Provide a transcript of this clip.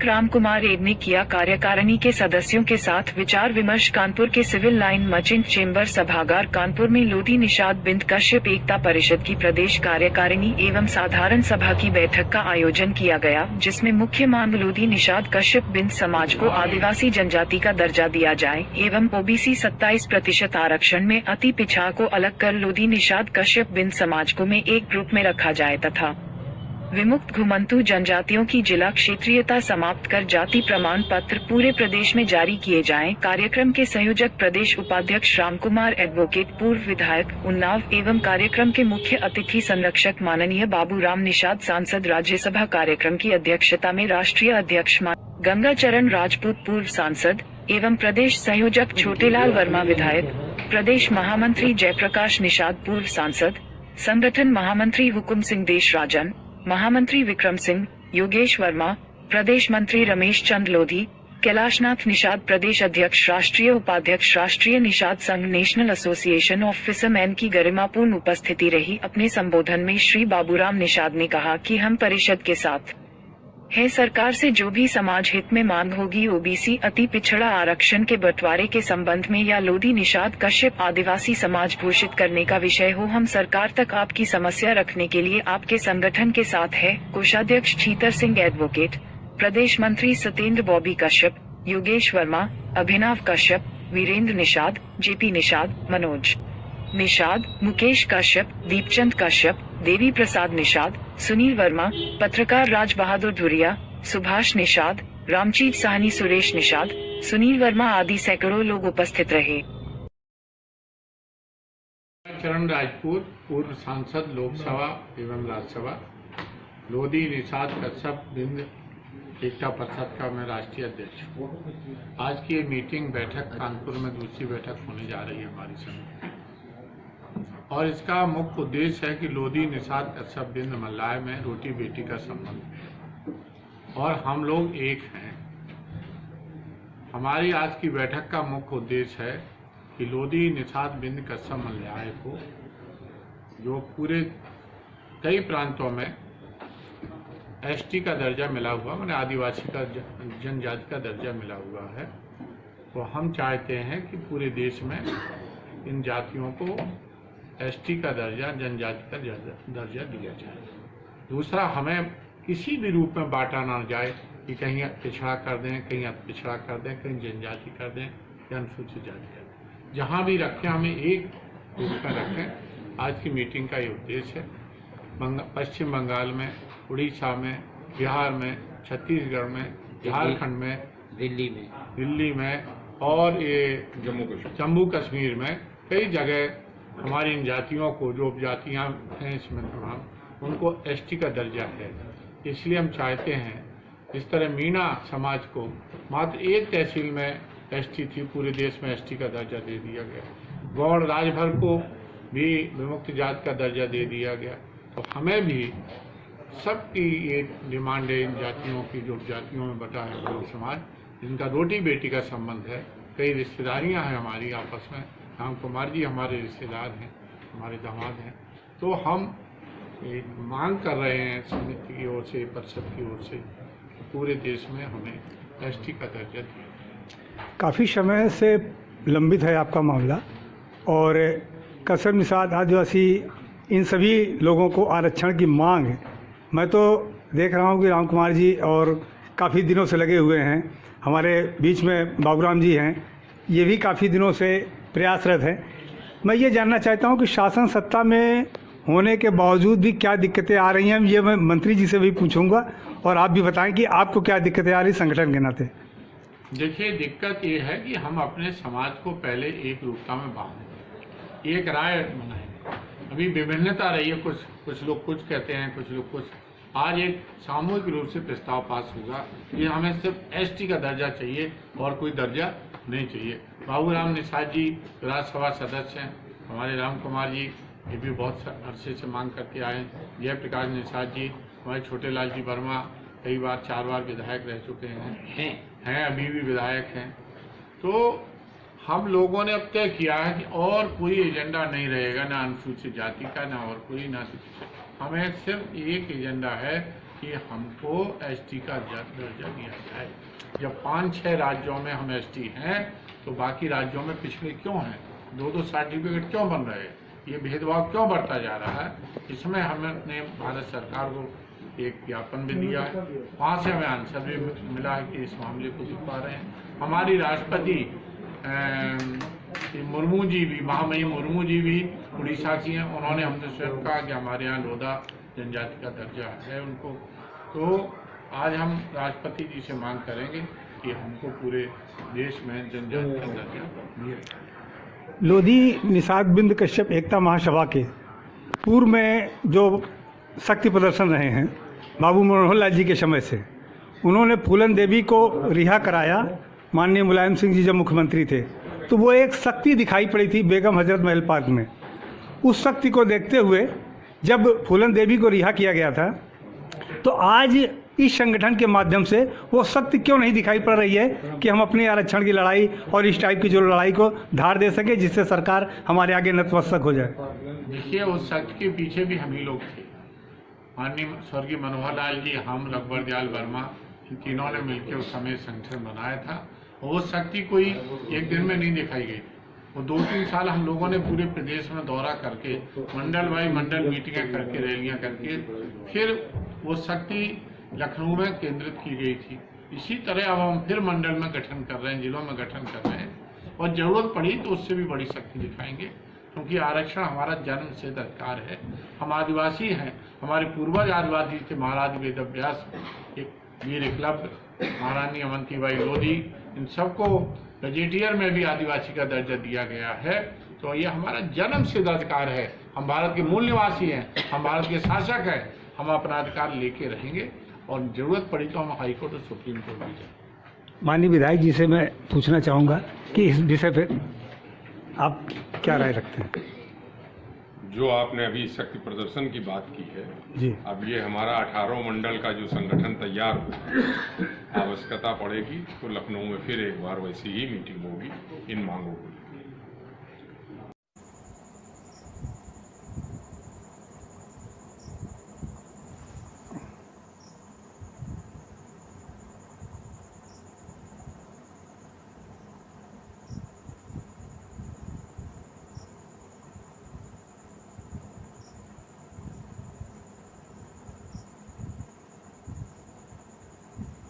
Ram Kumar add ने किया कार्यकारिणी के सदस्यों के साथ विचार विमर्श। कानपुर के सिविल लाइन मर्चेंट चेंबर सभागार कानपुर में लोधी निषाद बिंद कश्यप एकता परिषद की प्रदेश कार्यकारिणी एवं साधारण सभा की बैठक का आयोजन किया गया, जिसमें मुख्य मांग लोधी निषाद कश्यप बिंद समाज को आदिवासी जनजाति का दर्जा दिया जाए एवं ओबीसी 27% आरक्षण में अति पिछड़ा को अलग कर लोधी निषाद कश्यप बिंद समाज को में एक ग्रुप में रखा जाए तथा विमुक्त घुमंतु जनजातियों की जिला क्षेत्रीयता समाप्त कर जाति प्रमाण पत्र पूरे प्रदेश में जारी किए जाएं। कार्यक्रम के संयोजक प्रदेश उपाध्यक्ष रामकुमार एडवोकेट, पूर्व विधायक उन्नाव एवं कार्यक्रम के मुख्य अतिथि संरक्षक माननीय बाबूराम निषाद सांसद राज्यसभा। कार्यक्रम की अध्यक्षता में राष्ट्रीय अध्यक्ष गंगाचरण राजपूत पूर्व सांसद एवं प्रदेश संयोजक छोटेलाल वर्मा विधायक, प्रदेश महामंत्री जयप्रकाश निषाद पूर्व सांसद, संगठन महामंत्री हुकुम सिंह देश राजन, महामंत्री विक्रम सिंह, योगेश वर्मा, प्रदेश मंत्री रमेश चंद लोधी, कैलाशनाथ निषाद प्रदेश अध्यक्ष, राष्ट्रीय उपाध्यक्ष राष्ट्रीय निषाद संघ नेशनल एसोसिएशन ऑफ फिशरमैन की गरिमापूर्ण उपस्थिति रही। अपने संबोधन में श्री बाबूराम निषाद ने कहा कि हम परिषद के साथ है। सरकार से जो भी समाज हित में मांग होगी, ओबीसी अति पिछड़ा आरक्षण के बंटवारे के संबंध में या लोधी निषाद कश्यप आदिवासी समाज घोषित करने का विषय हो, हम सरकार तक आपकी समस्या रखने के लिए आपके संगठन के साथ है। कोषाध्यक्ष छीतर सिंह एडवोकेट, प्रदेश मंत्री सत्येंद्र बॉबी कश्यप, योगेश वर्मा, अभिनव कश्यप, वीरेंद्र निषाद, जेपी निषाद, मनोज निषाद, मुकेश कश्यप, दीपचंद कश्यप, देवी प्रसाद निषाद, सुनील वर्मा, पत्रकार राज बहादुर धुरिया, सुभाष निषाद, रामचीत साहनी, सुरेश निषाद, सुनील वर्मा आदि सैकड़ों लोग उपस्थित रहे। चरण राजपूत पूर्व सांसद लोकसभा एवं राज्यसभा, लोधी निषाद कश्यप बिंद एकता परिषद का मैं राष्ट्रीय अध्यक्ष हूँ। आज की ये मीटिंग बैठक कानपुर में दूसरी बैठक होने जा रही है हमारी समिति, और इसका मुख्य उद्देश्य है कि लोधी निषाद कश्यप बिंद मल्लाय में रोटी बेटी का संबंध है और हम लोग एक हैं। हमारी आज की बैठक का मुख्य उद्देश्य है कि लोधी निषाद बिंद कश्यप मल्लाय को, जो पूरे कई प्रांतों में एसटी का दर्जा मिला हुआ, माने आदिवासी का जनजाति का दर्जा मिला हुआ है, तो हम चाहते हैं कि पूरे देश में इन जातियों को एसटी का दर्जा, जनजाति का दर्जा दिया जाए। दूसरा, हमें किसी भी रूप में बांटा ना जाए कि कहीं पिछड़ा कर दें, कहीं अति पिछड़ा कर दें, कहीं जनजाति कर दें या अनुसूचित जाति कर दें। जहाँ भी रखें हमें एक रूप में रखें। आज की मीटिंग का ये उद्देश्य है। पश्चिम बंगाल में, उड़ीसा में, बिहार में, छत्तीसगढ़ में, झारखंड में, दिल्ली में और ये जम्मू कश्मीर में कई जगह हमारी इन जातियों को, जो उपजातियाँ हैं इसमें तमाम, उनको एसटी का दर्जा है। इसलिए हम चाहते हैं, इस तरह मीणा समाज को मात्र एक तहसील में एसटी थी, पूरे देश में एसटी का दर्जा दे दिया गया। गौड़ राजभर को भी विमुक्त जाति का दर्जा दे दिया गया। तो हमें भी सबकी ये डिमांड है, इन जातियों की, जो जातियों में बटा है गौड़ समाज, जिनका रोटी बेटी का संबंध है। कई रिश्तेदारियां हैं हमारी आपस में। राम कुमार जी हमारे रिश्तेदार हैं, हमारे दामाद हैं। तो हम एक मांग कर रहे हैं समिति की ओर से, परिषद की ओर से, पूरे देश में हमें एसटी का दर्जा दिया। काफ़ी समय से लंबित है आपका मामला, और कश्यप निषाद आदिवासी इन सभी लोगों को आरक्षण की मांग है। मैं तो देख रहा हूँ कि राम कुमार जी और काफ़ी दिनों से लगे हुए हैं। हमारे बीच में बाबूराम जी हैं, ये भी काफ़ी दिनों से प्रयासरत है। मैं ये जानना चाहता हूँ कि शासन सत्ता में होने के बावजूद भी क्या दिक्कतें आ रही हैं। ये मैं मंत्री जी से भी पूछूंगा, और आप भी बताएं कि आपको क्या दिक्कतें आ रही संगठन के नाते। देखिए, दिक्कत ये है कि हम अपने समाज को पहले एक रूपता में बांधें, एक राय बनाएं। अभी विभिन्नता रही है, कुछ लोग कुछ कहते हैं, कुछ लोग कुछ। आज एक सामूहिक रूप से प्रस्ताव पास होगा कि हमें सिर्फ एसटी का दर्जा चाहिए और कोई दर्जा नहीं चाहिए। बाबूराम निषाद जी राज्यसभा सदस्य हैं, हमारे राम कुमार जी ये भी बहुत अरसे से मांग करके आए। जयप्रकाश निषाद जी, हमारे छोटेलाल जी वर्मा कई बार 4 बार विधायक रह चुके हैं, अभी भी विधायक हैं। तो हम लोगों ने अब तय किया है कि और कोई एजेंडा नहीं रहेगा, ना अनुसूचित जाति का, ना और कोई, ना हमें सिर्फ एक एजेंडा है कि हमको एसटी का दर्जा दिया जाए। जब 5-6 राज्यों में हम एसटी हैं तो बाकी राज्यों में पिछड़े क्यों हैं? 2-2 सर्टिफिकेट क्यों बन रहे हैं? ये भेदभाव क्यों बढ़ता जा रहा है? इसमें हमने भारत सरकार को एक ज्ञापन भी दिया है, वहाँ से हमें आंसर भी मिला है कि इस मामले को छुपा रहे हैं। हमारी राष्ट्रपति मुर्मू जी भी, महामहिम मुर्मू जी भी उड़ीसा की हैं। उन्होंने हमसे स्वयं कहा कि हमारे यहाँ लोधा जनजाति का दर्जा है उनको। तो आज हम राष्ट्रपति जी से मांग करेंगे कि हमको पूरे देश में जनजाति का दर्जा दिया जाए। लोधी निषाद बिंद कश्यप एकता महासभा के पूर्व में जो शक्ति प्रदर्शन रहे हैं बाबू मनोहर लाल जी के समय से, उन्होंने फूलन देवी को रिहा कराया। माननीय मुलायम सिंह जी जब मुख्यमंत्री थे तो वो एक शक्ति दिखाई पड़ी थी बेगम हजरत महल पार्क में। उस शक्ति को देखते हुए जब फूलन देवी को रिहा किया गया था तो आज इस संगठन के माध्यम से वो शक्ति क्यों नहीं दिखाई पड़ रही है कि हम अपने आरक्षण की लड़ाई और इस टाइप की जो लड़ाई को धार दे सके जिससे सरकार हमारे आगे नतमस्तक हो जाए। देखिए, उस शक्ति के पीछे भी हम ही लोग थे। माननीय स्वर्गीय मनोहर लाल जी, हम, रघुवर दयाल वर्मा, इन तीनों ने मिलकर उस समय संगठन बनाया था। वो शक्ति कोई एक दिन में नहीं दिखाई गई। वो 2-3 साल हम लोगों ने पूरे प्रदेश में दौरा करके, मंडल बाई मंडल मीटिंगें करके, रैलियां करके, फिर वो शक्ति लखनऊ में केंद्रित की गई थी। इसी तरह अब हम फिर मंडल में गठन कर रहे हैं, जिलों में गठन कर रहे हैं और ज़रूरत पड़ी तो उससे भी बड़ी शक्ति दिखाएंगे, क्योंकि आरक्षण हमारा जन्म सिद्ध अधिकार है। हम आदिवासी हैं, हमारे पूर्वज आदिवासी थे। महाराज वेदव्यास, वीर एकलव्य, महारानी अवंतीबाई लोधी, इन सबको गजेटियर में भी आदिवासी का दर्जा दिया गया है। तो ये हमारा जन्म सिद्ध अधिकार है। हम भारत के मूल निवासी हैं, हम भारत के शासक हैं। हम अपना अधिकार लेके रहेंगे और जरूरत पड़ी तो हम हाईकोर्ट और सुप्रीम कोर्ट भी जाएंगे। माननीय विधायक जी से मैं पूछना चाहूँगा कि इस विषय पर आप क्या राय रखते हैं? जो आपने अभी शक्ति प्रदर्शन की बात की है जी, अब ये हमारा 18 मंडल का जो संगठन तैयार हो, आवश्यकता पड़ेगी तो लखनऊ में फिर एक बार वैसी ही मीटिंग होगी इन मांगों को।